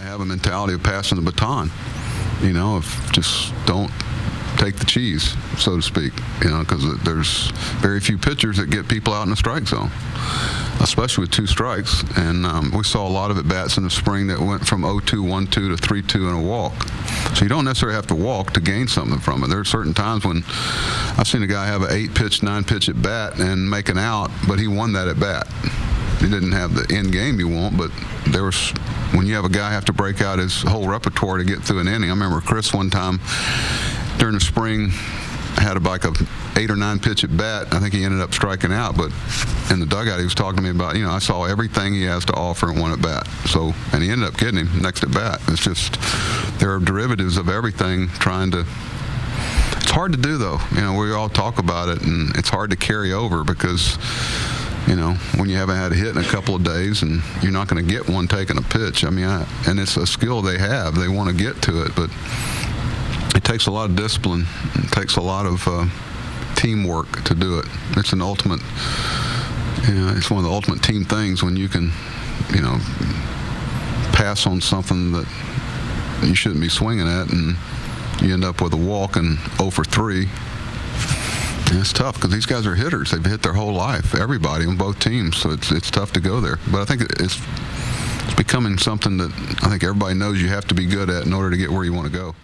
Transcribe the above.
to have a mentality of passing the baton. If just don't take the cheese, so to speak, because there's very few pitchers that get people out in the strike zone, especially with 2 strikes. And we saw a lot of at-bats in the spring that went from 0-2, 1-2 to 3-2 and a walk. So you don't necessarily have to walk to gain something from it. There are certain times when I've seen a guy have an 8-pitch, 9-pitch at-bat and make an out, but he won that at-bat. He didn't have the end game you want, but when you have a guy have to break out his whole repertoire to get through an inning. I remember Chris one time during the spring had like a 8 or 9 pitch at bat. I think he ended up striking out, but in the dugout he was talking to me about, I saw everything he has to offer in one at bat. So, and he ended up getting him next at bat. It's just, there are derivatives of everything it's hard to do though. We all talk about it, and it's hard to carry over because, when you haven't had a hit in a couple of days and you're not going to get one taking a pitch. And it's a skill they have. They want to get to it, but it takes a lot of discipline. It takes a lot of teamwork to do it. It's an ultimate, it's one of the ultimate team things when you can, pass on something that you shouldn't be swinging at and you end up with a walk and 0 for 3. And it's tough because these guys are hitters. They've hit their whole life, everybody on both teams, so it's tough to go there. But I think it's becoming something that I think everybody knows you have to be good at in order to get where you want to go.